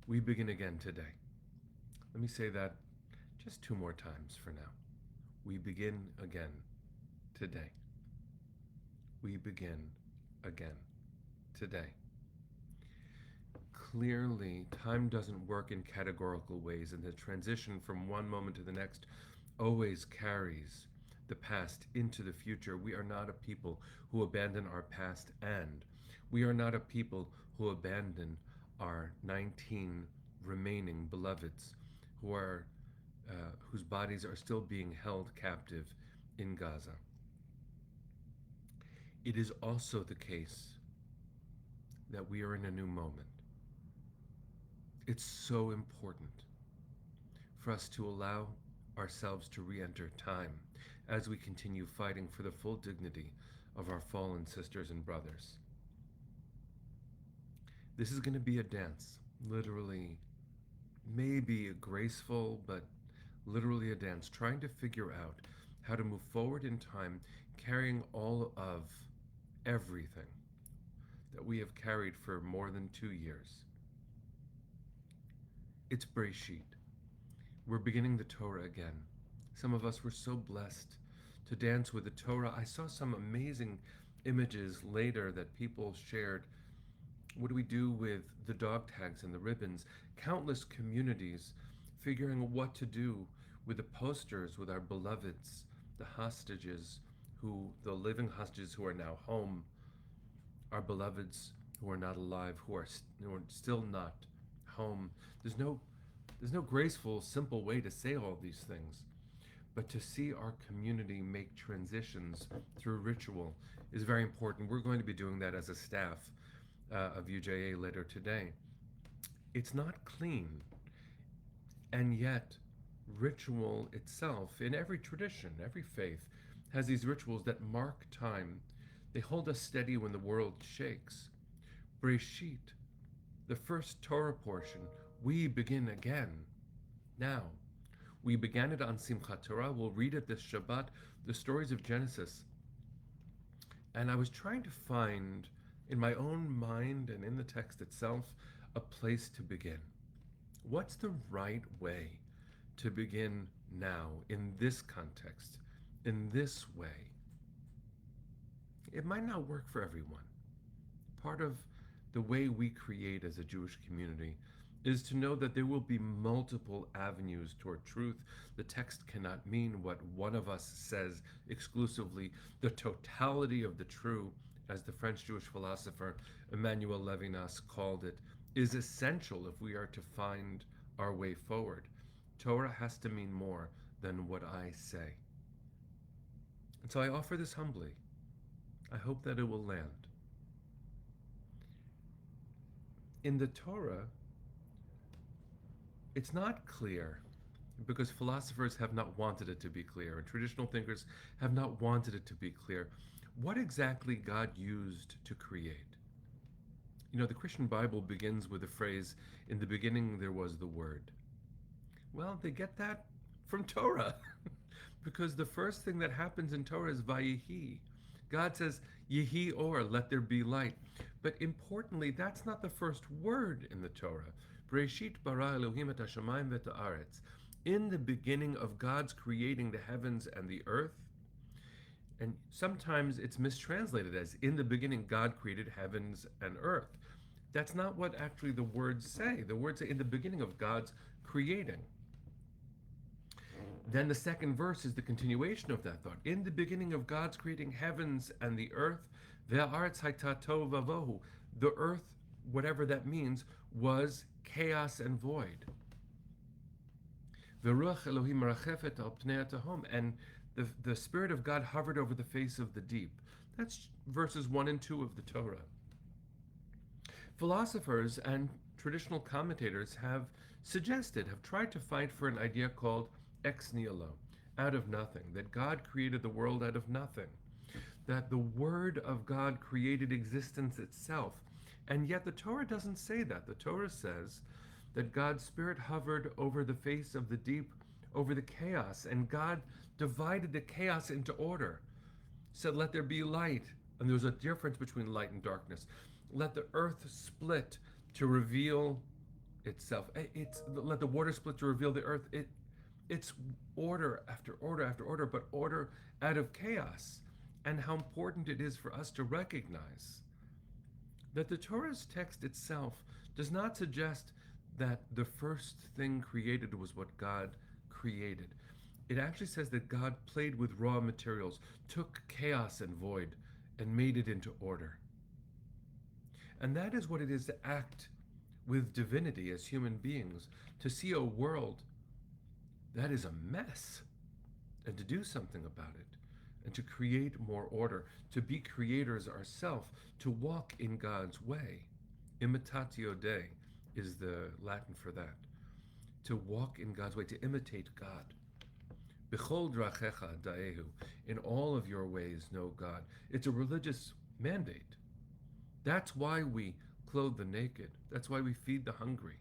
We begin again today. Let me say that just two more times for now. We begin again today. We begin again today. Clearly, time doesn't work in categorical ways, and the transition from one moment to the next always carries the past into the future. We are not a people who abandon our past, and we are not a people who abandon our 19 remaining beloveds who are whose bodies are still being held captive in Gaza. It is also the case that we are in a new moment. It's so important for us to allow ourselves to re enter time as we continue fighting for the full dignity of our fallen sisters and brothers. This is going to be a dance, literally, maybe a graceful, but literally a dance, trying to figure out how to move forward in time, carrying all of everything that we have carried for more than 2 years. It's Breisheet. We're beginning the Torah again. Some of us were so blessed to dance with the Torah. I saw some amazing images later that people shared. What do we do with the dog tags and the ribbons? Countless communities figuring what to do with the posters with our beloveds, the hostages, the living hostages who are now home, our beloveds who are not alive, who are still not home. There's no there's no graceful, simple way to say all these things. But to see our community make transitions through ritual is very important. We're going to be doing that as a staff of UJA later today. It's not clean, and yet ritual itself, in every tradition, every faith, has these rituals that mark time. They hold us steady when the world shakes. Breisheet, the first Torah portion, we begin again. Now, we began it on Simchat Torah. We'll read it this Shabbat, the stories of Genesis. And I was trying to find, in my own mind and in the text itself, a place to begin. What's the right way to begin now, in this context, in this way? It might not work for everyone. Part of the way we create as a Jewish community is to know that there will be multiple avenues toward truth. The text cannot mean what one of us says exclusively. The totality of the true, as the French Jewish philosopher Emmanuel Levinas called it, is essential if we are to find our way forward. Torah has to mean more than what I say. And so I offer this humbly. I hope that it will land. In the Torah, it's not clear because philosophers have not wanted it to be clear and traditional thinkers have not wanted it to be clear what exactly God used to create. You know, the Christian Bible begins with the phrase, "In the beginning there was the Word." Well, they get that from Torah because the first thing that happens in Torah is Vayihi. God says, Yehi or, let there be light. But importantly, that's not the first word in the Torah. Breisheet bara Elohim et hashamayim v'et haaretz. In the beginning of God's creating the heavens and the earth, and sometimes it's mistranslated as, in the beginning God created heavens and earth. That's not what actually the words say. The words say, in the beginning of God's creating. Then the second verse is the continuation of that thought. In the beginning of God's creating heavens and the earth, ve'aretz hayta tohu vavohu. The earth, whatever that means, was chaos and void. Ve'ruach Elohim merachefet al pnei hatahom. And the Spirit of God hovered over the face of the deep. That's verses 1 and 2 of the Torah. Philosophers and traditional commentators have tried to fight for an idea called ex nihilo, out of nothing, that God created the world out of nothing, that the Word of God created existence itself. And yet the Torah doesn't say that. The Torah says that God's Spirit hovered over the face of the deep, over the chaos, and God divided the chaos into order, said, let there be light. And there's a difference between light and darkness. Let the earth split to reveal itself. It's let the water split to reveal the earth. It's order after order after order, but order out of chaos. And how important it is for us to recognize that the Torah's text itself does not suggest that the first thing created was what God created. It actually says that God played with raw materials, took chaos and void, and made it into order. And that is what it is to act with divinity as human beings, to see a world that is a mess and to do something about it, and to create more order, to be creators ourselves, to walk in God's way. Imitatio Dei is the Latin for that. To walk in God's way, to imitate God. B'chol drachecha daehu, in all of your ways know God. It's a religious mandate. That's why we clothe the naked. That's why we feed the hungry.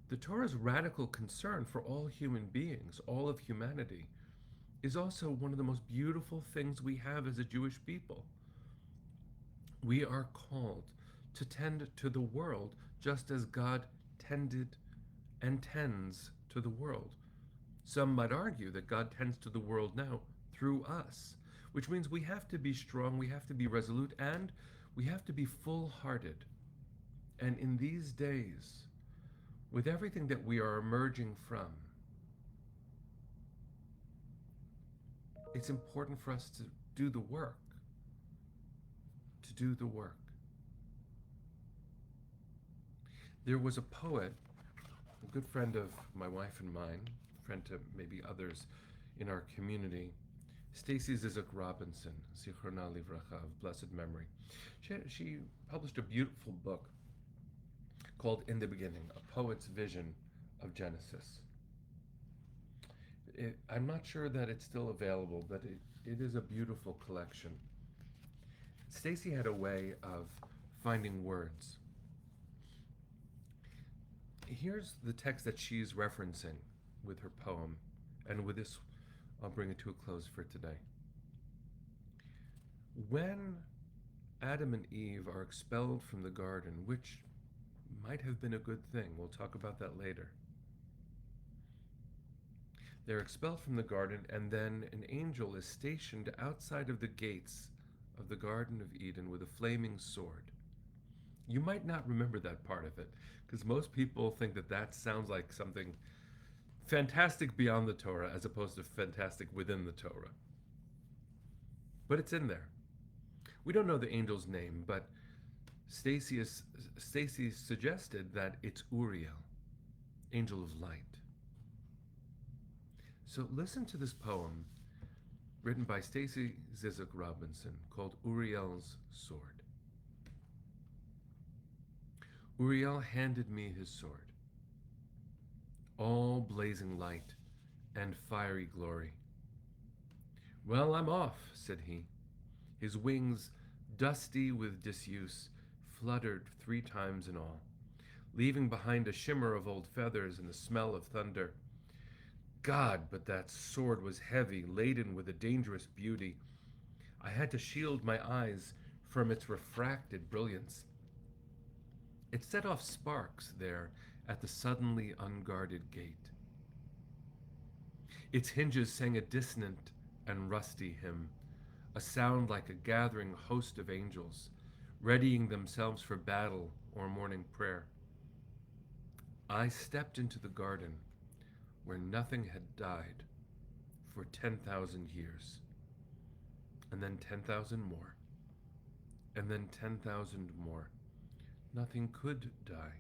The Torah's radical concern for all human beings, all of humanity, is also one of the most beautiful things we have as a Jewish people. We are called to tend to the world just as God tended and tends to the world. Some might argue that God tends to the world now through us, which means we have to be strong, we have to be resolute, and we have to be full-hearted. And in these days, with everything that we are emerging from, it's important for us to do the work. To do the work. There was a poet, a good friend of my wife and mine, friend to maybe others in our community, Stacy Zizek Robinson, Zichrona Livracha, of blessed memory. She published a beautiful book called In the Beginning, A Poet's Vision of Genesis. I'm not sure that it's still available, but it is a beautiful collection. Stacy had a way of finding words. Here's the text that she's referencing with her poem, and with this, I'll bring it to a close for today. When Adam and Eve are expelled from the garden, which might have been a good thing, we'll talk about that later. They're expelled from the garden, and then an angel is stationed outside of the gates of the Garden of Eden with a flaming sword. You might not remember that part of it, because most people think that that sounds like something fantastic beyond the Torah as opposed to fantastic within the Torah. But it's in there. We don't know the angel's name, but Stacy suggested that it's Uriel, angel of light. So listen to this poem written by Stacy Zizek Robinson called Uriel's Sword. Uriel handed me his sword, all blazing light and fiery glory. Well, I'm off, said he. His wings, dusty with disuse, fluttered 3 times in all, leaving behind a shimmer of old feathers and the smell of thunder. God, but that sword was heavy, laden with a dangerous beauty. I had to shield my eyes from its refracted brilliance. It set off sparks there at the suddenly unguarded gate. Its hinges sang a dissonant and rusty hymn, a sound like a gathering host of angels, readying themselves for battle or morning prayer. I stepped into the garden where nothing had died for 10,000 years, and then 10,000 more, and then 10,000 more. Nothing could die,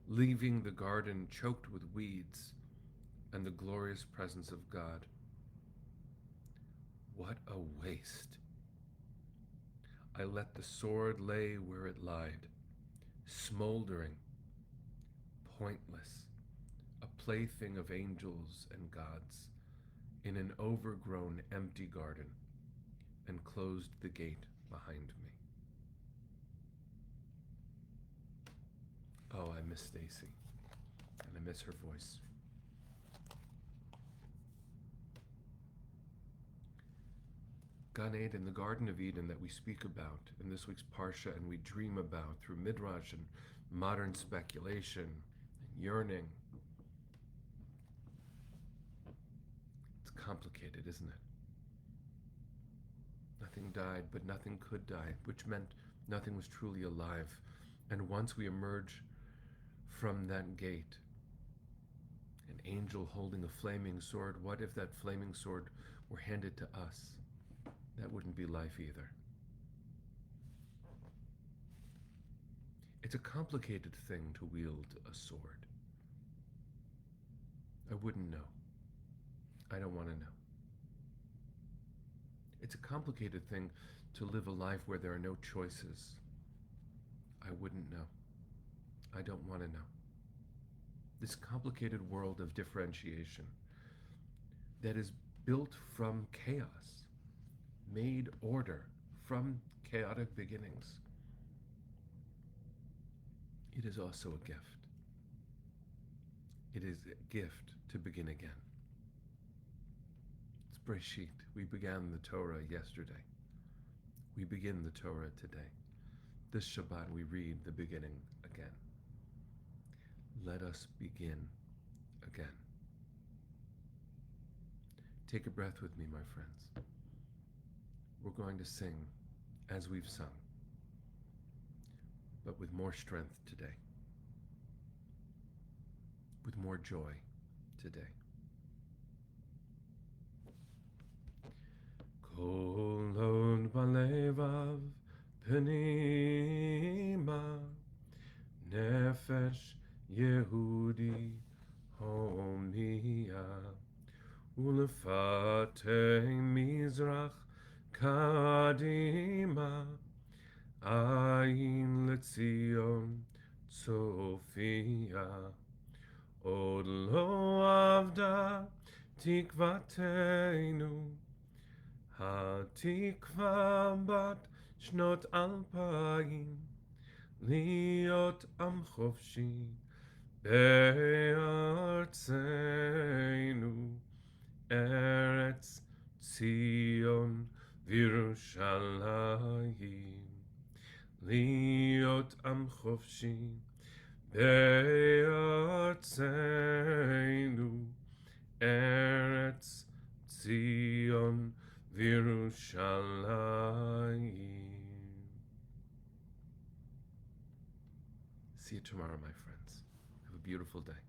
leaving the garden choked with weeds and the glorious presence of God. What a waste! I let the sword lay where it lied, smoldering, pointless, a plaything of angels and gods, in an overgrown, empty garden, and closed the gate behind me. Oh, I miss Stacy, and I miss her voice. Gan Eden, the Garden of Eden that we speak about in this week's Parsha and we dream about through Midrash and modern speculation and yearning. It's complicated, isn't it? Nothing died, but nothing could die, which meant nothing was truly alive. And once we emerge from that gate, an angel holding a flaming sword, what if that flaming sword were handed to us? That wouldn't be life either. It's a complicated thing to wield a sword. I wouldn't know. I don't want to know. It's a complicated thing to live a life where there are no choices. I wouldn't know. I don't want to know. This complicated world of differentiation that is built from chaos, made order from chaotic beginnings. It is also a gift. It is a gift to begin again. It's Breisheet. We began the Torah yesterday. We begin the Torah today. This Shabbat we read the beginning again. Let us begin again. Take a breath with me, my friends. We're going to sing as we've sung, but with more strength today, with more joy today. Kol od balevav pnima nefesh Yehudi homia ulefate mizrach kadima ayin letzion Sophia od lo avda tikvatenu התקווה בת שנות 2000 להיות עם חופשי בארצנו ארץ ציון וירושלים להיות עם חופשי בארצנו ארץ ציון Virushalayim. See you tomorrow, my friends. Have a beautiful day.